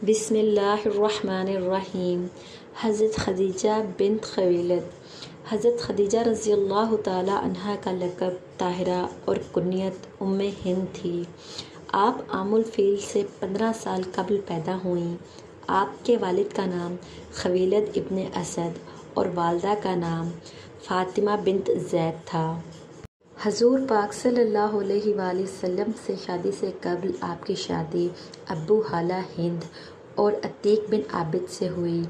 بسم اللہ الرحمن الرحیم۔ حضرت خدیجہ بنت خویلد۔ حضرت خدیجہ رضی اللہ تعالی عنہا کا لقب طاہرہ اور کنیت ام ہند تھی۔ آپ عام الفیل سے 15 سال قبل پیدا ہوئیں۔ آپ کے والد کا نام خویلد ابن اسد اور والدہ کا نام فاطمہ بنت زید تھا۔ حضور پاک صلی اللہ علیہ وآلہ وسلم سے شادی سے قبل آپ کی شادی ابو حالہ ہند اور عتیق بن عابد سے ہوئی۔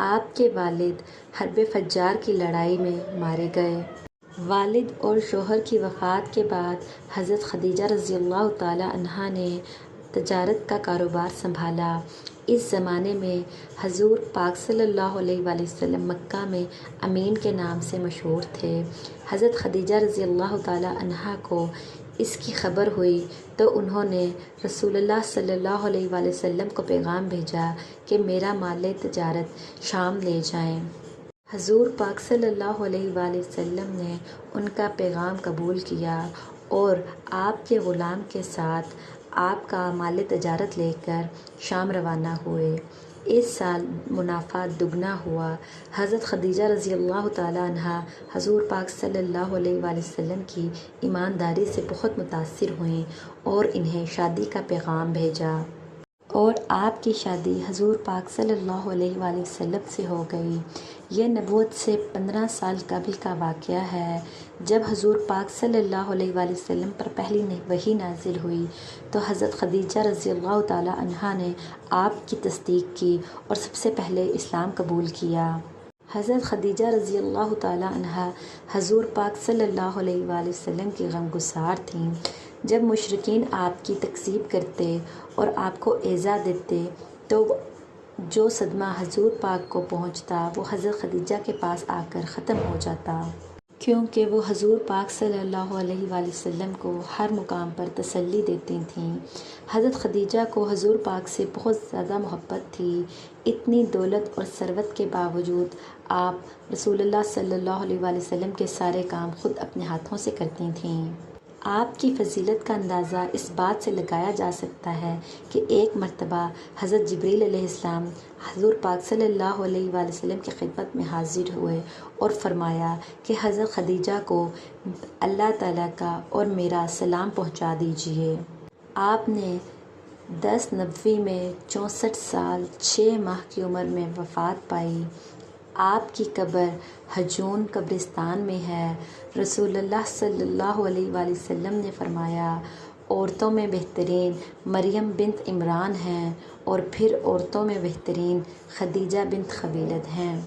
آپ کے والد حرب فجار کی لڑائی میں مارے گئے۔ والد اور شوہر کی وفات کے بعد حضرت خدیجہ رضی اللہ تعالی عنہا نے تجارت کا کاروبار سنبھالا۔ اس زمانے میں حضور پاک صلی اللہ علیہ وآلہ وسلم مکہ میں امین کے نام سے مشہور تھے۔ حضرت خدیجہ رضی اللہ تعالی عنہا کو اس کی خبر ہوئی تو انہوں نے رسول اللہ صلی اللہ علیہ وآلہ وسلم کو پیغام بھیجا کہ میرا مال تجارت شام لے جائیں۔ حضور پاک صلی اللہ علیہ وآلہ وسلم نے ان کا پیغام قبول کیا اور آپ کے غلام کے ساتھ آپ کا مال تجارت لے کر شام روانہ ہوئے۔ اس سال منافع دگنا ہوا۔ حضرت خدیجہ رضی اللہ تعالی عنہا حضور پاک صلی اللہ علیہ وآلہ وسلم کی ایمانداری سے بہت متاثر ہوئیں اور انہیں شادی کا پیغام بھیجا۔ اور آپ کی شادی حضور پاک صلی اللہ علیہ وآلہ وسلم سے ہو گئی۔ یہ نبوت سے 15 سال قبل کا واقعہ ہے۔ جب حضور پاک صلی اللہ علیہ وآلہ وسلم پر پہلی وحی نازل ہوئی تو حضرت خدیجہ رضی اللہ تعالی عنہا نے آپ کی تصدیق کی اور سب سے پہلے اسلام قبول کیا۔ حضرت خدیجہ رضی اللہ تعالی عنہا حضور پاک صلی اللہ علیہ وآلہ وسلم کی غمگسار تھیں۔ جب مشرکین آپ کی تکذیب کرتے اور آپ کو ایذا دیتے تو جو صدمہ حضور پاک کو پہنچتا وہ حضرت خدیجہ کے پاس آ کر ختم ہو جاتا، کیونکہ وہ حضور پاک صلی اللہ علیہ وآلہ وسلم کو ہر مقام پر تسلی دیتی تھیں۔ حضرت خدیجہ کو حضور پاک سے بہت زیادہ محبت تھی۔ اتنی دولت اور ثروت کے باوجود آپ رسول اللہ صلی اللہ علیہ وآلہ وسلم کے سارے کام خود اپنے ہاتھوں سے کرتی تھیں۔ آپ کی فضیلت کا اندازہ اس بات سے لگایا جا سکتا ہے کہ ایک مرتبہ حضرت جبریل علیہ السلام حضور پاک صلی اللہ علیہ وآلہ وسلم کی خدمت میں حاضر ہوئے اور فرمایا کہ حضرت خدیجہ کو اللہ تعالیٰ کا اور میرا سلام پہنچا دیجیے۔ آپ نے 10 نبوی میں 64 سال 6 ماہ کی عمر میں وفات پائی۔ آپ کی قبر حجون قبرستان میں ہے۔ رسول اللہ صلی اللہ علیہ وآلہ وسلم نے فرمایا، عورتوں میں بہترین مریم بنت عمران ہیں اور پھر عورتوں میں بہترین خدیجہ بنت خویلد ہیں۔